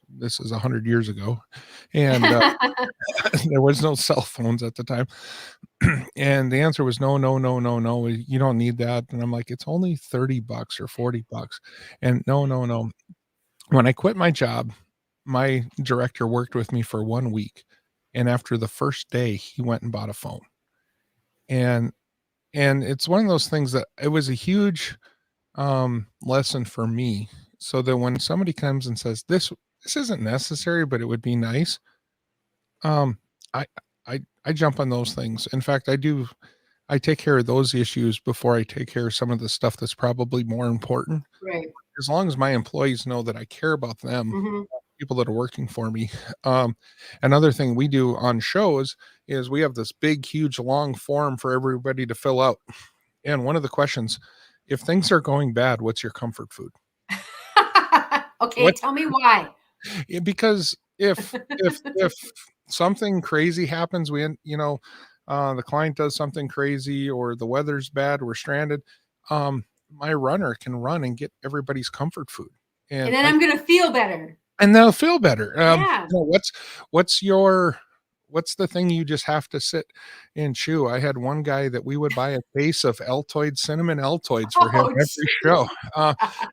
This is 100 years ago, and, there was no cell phones at the time. And the answer was, "No, no, no, no, no, you don't need that." And I'm like, "It's only 30 bucks or 40 bucks." And, "No, no, no." When I quit my job, my director worked with me for 1 week, and after the first day, he went and bought a phone. And it's one of those things that it was a huge, lesson for me, so that when somebody comes and says, "This isn't necessary, but it would be nice," um, I I jump on those things. In fact, I take care of those issues before I take care of some of the stuff that's probably more important. Right. As long as my employees know that I care about them, Hmm. people that are working for me. Um, Another thing we do on shows is we have this big, huge, long form for everybody to fill out. And one of the questions, if things are going bad, what's your comfort food? Okay, What? tell me why. Because if something crazy happens, the client does something crazy or the weather's bad, we're stranded, my runner can run and get everybody's comfort food. And And then I I'm going to feel better. and they'll feel better. Yeah. What's your what's the thing you just have to sit and chew? I had one guy that we would buy a case of Altoids, cinnamon Altoids for him Oh, every geez. show.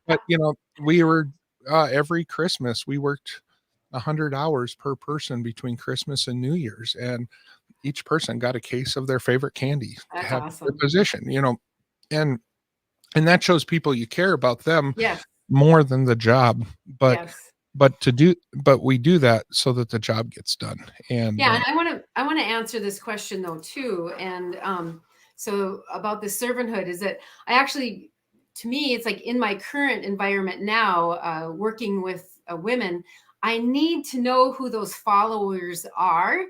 But we were every Christmas we worked 100 hours per person between Christmas and New Year's, and each person got a case of their favorite candy to That's have in their awesome. position, and that shows people you care about them Yes. more than the job. But Yes. we do that so that the job gets done, and, Yeah, and I want to answer this question though too. And so about the servanthood is that I actually, to me, it's like in my current environment now, working with women, I need to know who those followers are,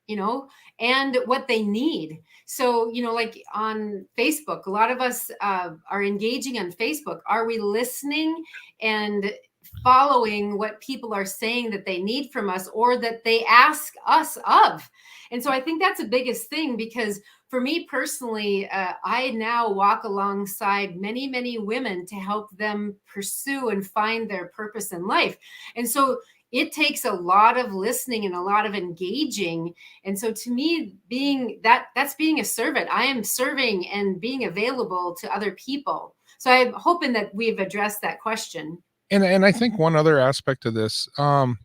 you know, and what they need. So like on Facebook, a lot of us are engaging on Facebook. Are we listening and following what people are saying that they need from us or that they ask us of? And so I think that's the biggest thing, because for me personally, I now walk alongside many, many women to help them pursue and find their purpose in life. And so it takes a lot of listening and a lot of engaging. And so to me, that's being a servant. I am serving and being available to other people. So I'm hoping that we've addressed that question. I think one other aspect of this, and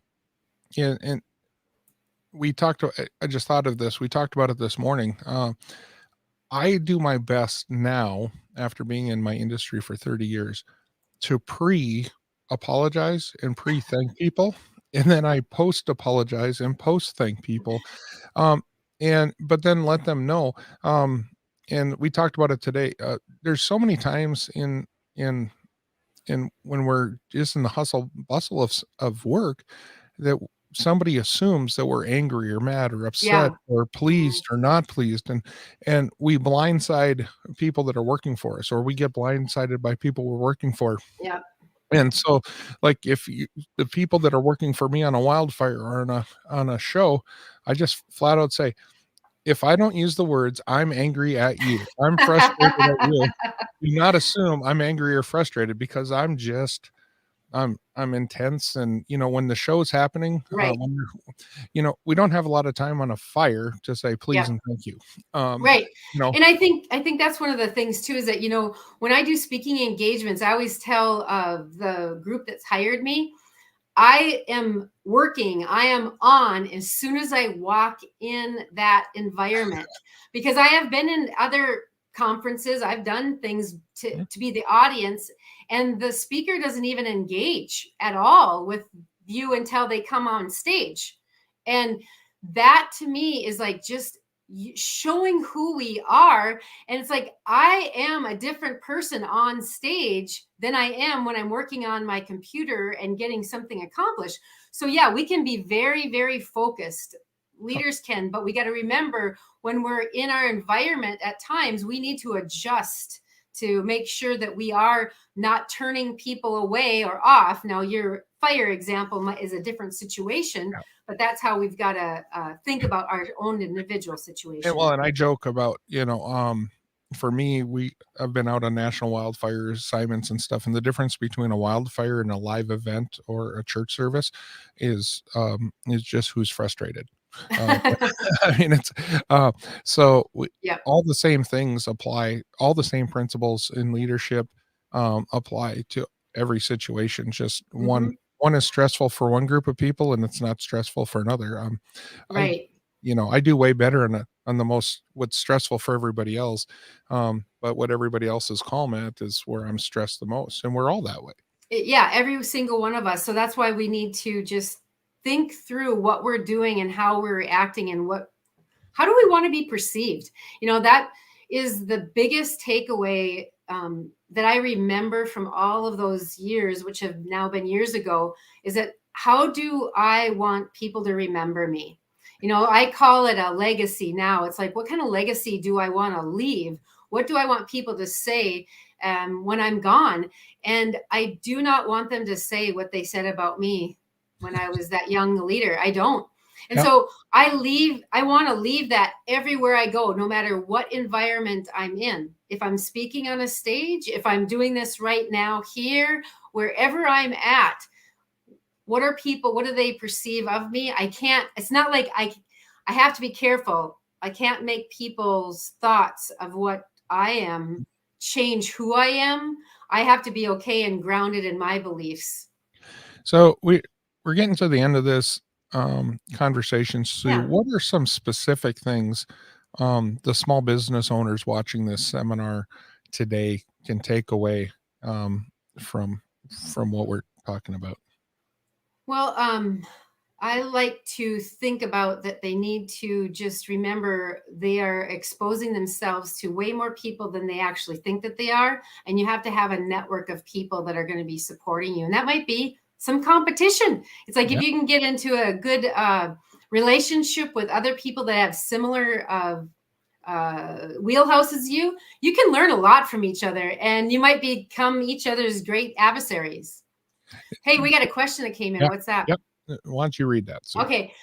we talked I just thought of this, we talked about it this morning. I do my best now, after being in my industry for 30 years, to pre-apologize and pre-thank people. and then I post apologize and post thank people. Um, and but then let them know. And we talked about it today. There's so many times in when we're just in the hustle bustle of work that somebody assumes that we're angry or mad or upset Yeah. or Mhm. pleased or not pleased, and we blindside people that are working for us, or we get blindsided by people we're working for. Yeah. And so, like, if you the people that are working for me on a wildfire or on a show, I just flat out say, if I don't use the words, "I'm angry at you, I'm frustrated at you," do not assume I'm angry or frustrated, because I'm intense. And, when the show's happening, Right. when you're we don't have a lot of time on a fire to say please Yeah. and thank you. Um, Right. you know And I think that's one of the things too is that, when I do speaking engagements, I always tell the group that's hired me, I am working, I am on as soon as I walk in that environment, because I have been in other conferences, I've done things Yeah. to be the audience, and the speaker doesn't even engage at all with you until they come on stage. And that to me is like just showing who we are. And it's like I am a different person on stage than I am when I'm working on my computer and getting something accomplished. So yeah, we can be very, very focused, leaders can, but we got to remember when we're in our environment at times we need to adjust to make sure that we are not turning people away or off. Now your fire example is a different situation, but that's how we've got to think about our own individual And situation. well, and I joke about, for me, I've been out on national wildfire assignments and stuff, and the difference between a wildfire and a live event or a church service is just who's frustrated. Um, I mean, it's so Yep. all the same things apply, all the same principles in leadership apply to every situation. Just Hmm. one is stressful for one group of people, and it's not stressful for another. I Right. I do way better on the most what's stressful for everybody else. But what everybody else is calm at is where I'm stressed the most, and we're all that way. Yeah, every single one of us. So that's why we need to just think through what we're doing and how we're reacting and how do we want to be perceived. That is the biggest takeaway that I remember from all of those years, which have now been years ago, is that how do I want people to remember me? I call it a legacy now. It's like, what kind of legacy do I want to leave? What do I want people to say when I'm gone? And I do not want them to say what they said about me when I was that young leader. I don't. And Yeah. so I want to leave that everywhere I go, no matter what environment I'm in. If I'm speaking on a stage, if I'm doing this right now here, wherever I'm at, what do they perceive of me? I can't, it's not like I have to be careful. I can't make people's thoughts of what I am change who I am. I have to be okay and grounded in my beliefs. So we're getting to the end of this conversation, Sue. Yeah. What are some specific things the small business owners watching this seminar today can take away from what we're talking about? Well, I like to think about that they need to just remember they are exposing themselves to way more people than they actually think that they are. And you have to have a network of people that are going to be supporting you. And that might be some competition. It's like if Yeah. you can get into a good relationship with other people that have similar wheelhouse as you can learn a lot from each other and you might become each other's great adversaries. Hey, we got a question that came in. Yeah. What's that? Yep. Why don't you read that, Sue? Okay.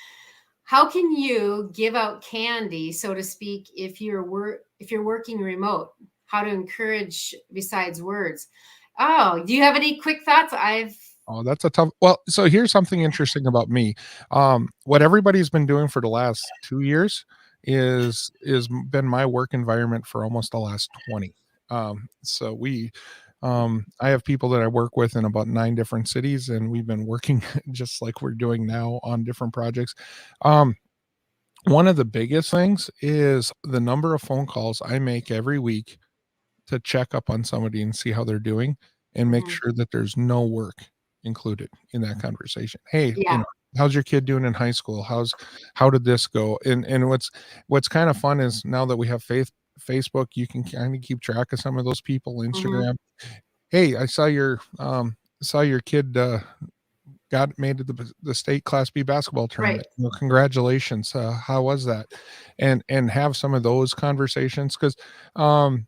How can you give out candy, so to speak, if you're working remote? How to encourage besides words? Oh, do you have any quick thoughts? Oh, that's a tough. Well, so here's something interesting about me. What everybody's been doing for the last 2 years is been my work environment for almost the last 20. So I have people that I work with in about 9 different cities, and we've been working just like we're doing now on different projects. Um, One of the biggest things is the number of phone calls I make every week to check up on somebody and see how they're doing and make Mhm. sure that there's no work included in that conversation. Hey, Yeah. how's your kid doing in high school? How did this go? And what's kind of fun is now that we have Facebook, you can kind of keep track of some of those people. Hmm. Instagram. Hey, I saw your kid got made to the state Class B basketball Right. tournament. Well, congratulations. How was that? And have some of those conversations because um,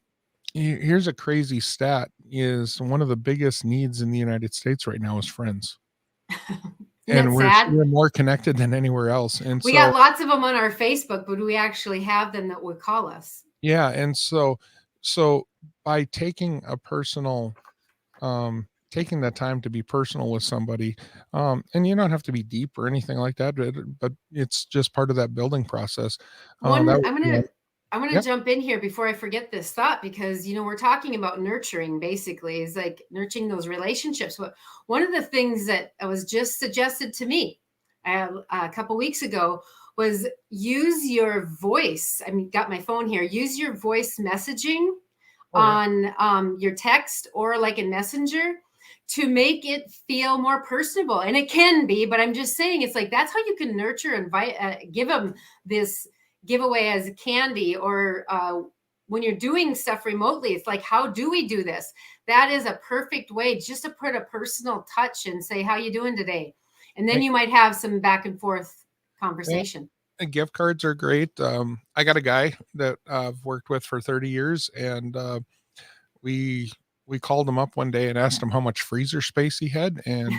here's a crazy stat: is one of the biggest needs in the United States right now is friends, Isn't and that sad? we're more connected than anywhere else. And We got so lots of them on our Facebook, but we actually have them that would call us. yeah, and so by taking a personal taking that time to be personal with somebody, and you don't have to be deep or anything like that, but it's just part of that building process. That One, would be one. I'm gonna Yep. jump in here before I forget this thought, because we're talking about nurturing, basically is like nurturing those relationships. But one of the things that was just suggested to me a couple weeks ago was use your voice. I mean, got my phone here. Use your voice messaging Oh yeah. on your text or like in Messenger to make it feel more personable. And it can be, but I'm just saying it's like that's how you can nurture and give them this giveaway as candy, or when you're doing stuff remotely, it's like, how do we do this? That is a perfect way just to put a personal touch and say, how you doing today? And then Hey, you might have some back and forth yeah, conversation. gift cards are great. I got a guy that I've worked with for 30 years, and we we called him up one day and asked him how much freezer space he had, and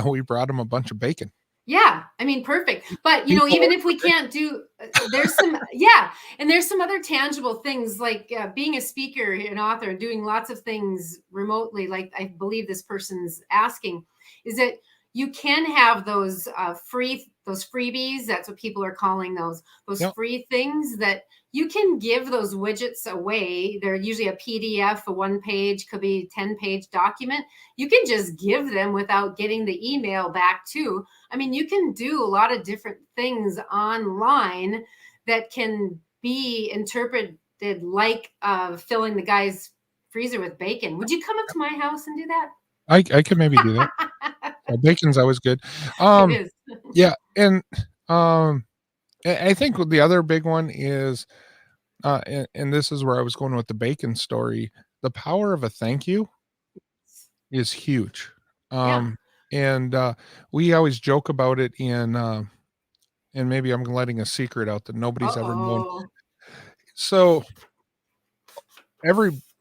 we brought him a bunch of bacon. Yeah, I mean, perfect. But People even like if we can't do, there's some, yeah, and there's some other tangible things like being a speaker, an author, doing lots of things remotely. Like I believe this person's asking, is that you can have those those freebies. That's what people are calling those yeah, free things that you can give those widgets away. They're usually a PDF, a 1 page, could be 10 page document. You can just give them without getting the email back too. I mean, you can do a lot of different things online that can be interpreted like filling the guy's freezer with bacon. Would you come up to my house and do that? I could maybe do that. Bacon's always good. It Um, is. yeah, and um, I think the other big one is, and this is where I was going with the bacon story. The power of a thank you is huge. Yeah. Um, and we always joke about it and maybe I'm letting a secret out that nobody's ever known. Uh-oh. So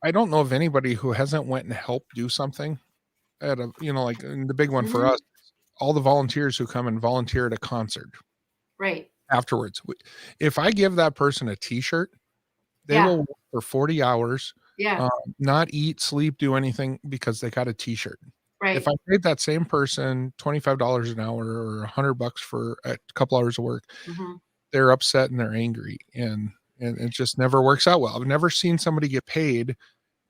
I don't know of anybody who hasn't went and helped do something at a, like and the big one for Hmm. us, all the volunteers who come and volunteer at a concert Right. afterwards. If I give that person a T-shirt, they Yeah. will work for 40 hours, Yeah. not eat, sleep, do anything because they got a T-shirt. If I Right. paid that same person $25 an hour or $100 for a couple hours of work, Hmm. they're upset and they're angry, and it just never works out well. I've never seen somebody get paid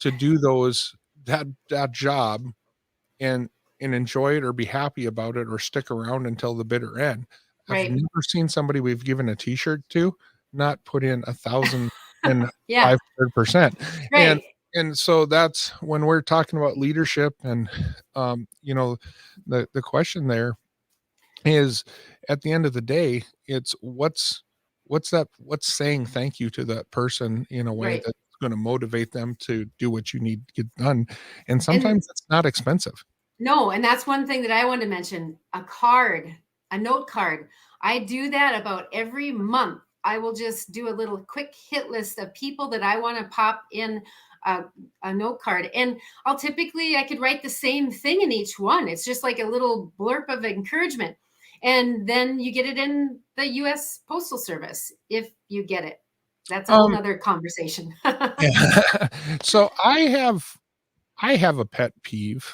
to do that job and enjoy it or be happy about it or stick around until the bitter end. I've Right. never seen somebody we've given a T-shirt to not put in 1,500%. And Right. and so that's when we're talking about leadership and the question there is at the end of the day, it's what's saying thank you to that person in a way Right. that's going to motivate them to do what you need to get done. And And sometimes it's not expensive. no, and that's one thing that I wanted to mention, a card, a note card. I do that about every month. I will just do a little quick hit list of people that I want to pop in a, a note card. And I could write the same thing in each one. It's just like a little blurb of encouragement. And then you get it in the US Postal Service if you get it. That's a whole Um, nother conversation. yeah. So I have a pet peeve,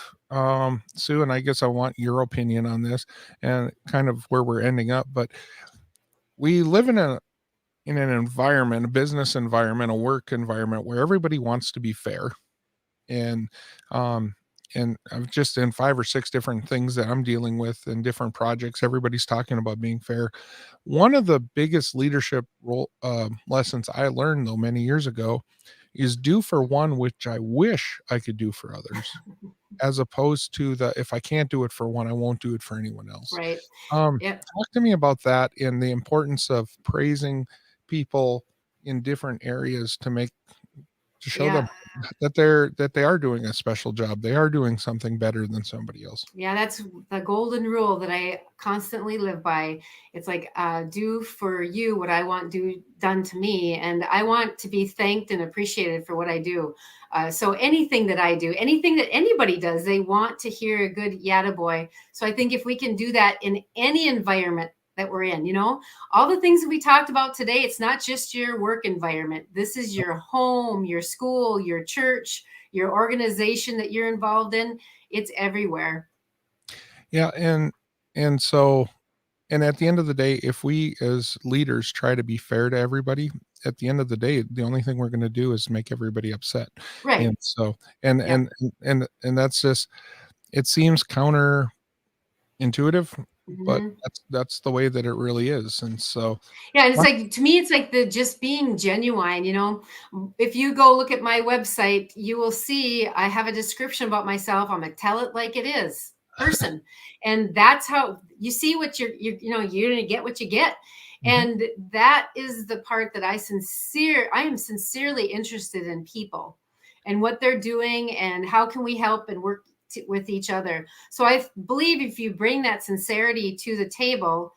Sue, and I guess I want your opinion on this and kind of where we're ending up. But we live in an environment, a business environment, a work environment where everybody wants to be fair. And um and I've just in 5 or 6 different things that I'm dealing with in different projects, everybody's talking about being fair. One of the biggest leadership lessons I learned though many years ago is do for one which I wish I could do for others. as opposed to the, "If I can't do it for one, I won't do it for anyone else." Right. Yep. Talk to me about that and the importance of praising people in different areas to show them Yeah. that they are doing a special job. They are doing something better than somebody else. Yeah, that's the golden rule that I constantly live by. It's like, do for you what I want done to me, and I want to be thanked and appreciated for what I do. So anything that I do, anything that anybody does, they want to hear a good "yatta boy." So I think if we can do that in any environment that we're in, all the things that we talked about today, it's not just your work environment. This is your home, your school, your church, your organization that you're involved in. It's everywhere. Yeah, and so and at the end of the day, if we as leaders try to be fair to everybody, at the end of the day, the only thing we're gonna do is make everybody upset. Right. And so and Yep. and and that's just it seems counterintuitive, but Mhm. that's the way that it really is. And so Yeah, and it's like, to me, it's like the just being genuine. If you go look at my website, you will see I have a description about myself. I'm a tell it like it is person. And that's how you see what you're gonna get what you get. Mhm. And that is the part that I am sincerely interested in people and what they're doing and how can we help and work with each other. So I believe if you bring that sincerity to the table,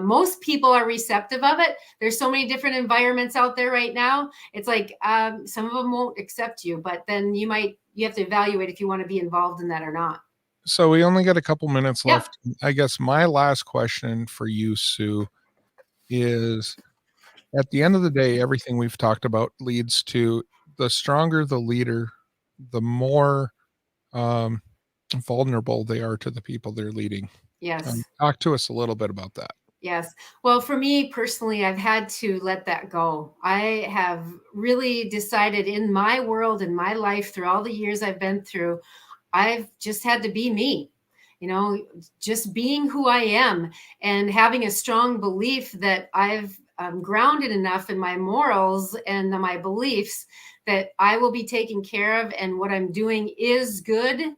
most people are receptive of it. There's so many different environments out there right now. It's like, some of them won't accept you, but then you have to evaluate if you want to be involved in that or not. So we only got a couple minutes Yep. left. I guess my last question for you, Sue, is at the end of the day, everything we've talked about leads to the stronger the leader, the more um, vulnerable they are to the people they're leading. Yes. Talk to us a little bit about that. Yes. Well, for me personally, I've had to let that go. I have really decided in my world, in my life, through all the years I've been through, I've just had to be me, you know, just being who I am and having a strong belief that I've grounded enough in my morals and my beliefs that I will be taken care of and what I'm doing is good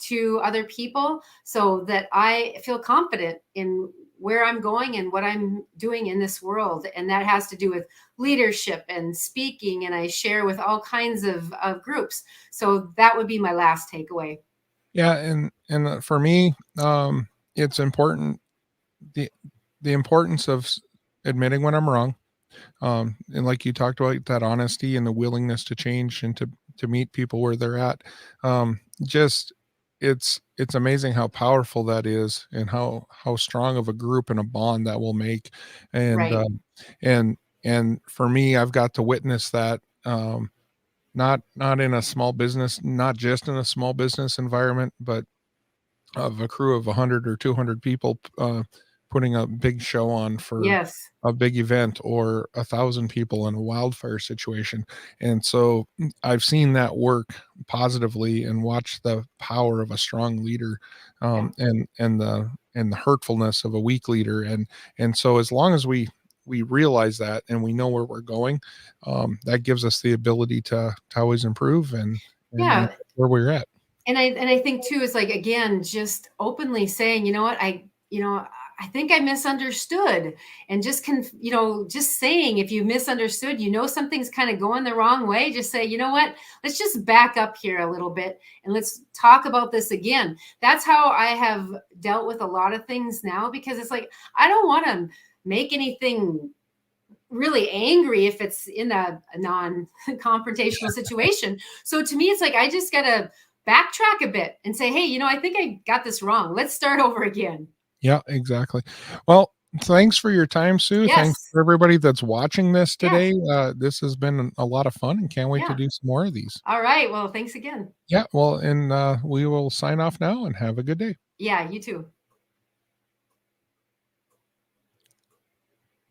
to other people so that I feel confident in where I'm going and what I'm doing in this world. And that has to do with leadership and speaking. And I share with all kinds of groups. So that would be my last takeaway. Yeah, and for me, it's important the the importance of admitting when I'm wrong. And like you talked about, that honesty and the willingness to change and to meet people where they're at. Just it's amazing how powerful that is and how strong of a group and a bond that will make. And Right. and and for me, I've got to witness that. Not in a small business, not just in a small business environment, but of a crew of 100 or 200 people, putting a big show on for Yes. a big event, or 1,000 people in a wildfire situation. And so I've seen that work positively and watched the power of a strong leader, Yeah. and the hurtfulness of a weak leader. And so as long as we realize that and we know where we're going, that gives us the ability to always improve and Yeah. where we're at. And I think too is like, again, just openly saying, you know what, I think I misunderstood. And just saying, if you misunderstood, something's kind of going the wrong way, just say, you know what, let's just back up here a little bit and let's talk about this again. That's how I have dealt with a lot of things now, because it's like I don't want to make anything really angry if it's in a non-confrontational situation. So to me, it's like I just gotta backtrack a bit and say, hey, I think I got this wrong. Let's start over again. Yeah, exactly. Well, thanks for your time, Sue. Yes. Thanks for everybody that's watching this Yeah. today. This has been a lot of fun and can't wait to Yeah. do some more of these. All right. Well, thanks again. Yeah, well, and we will sign off now and have a good day. Yeah, you too.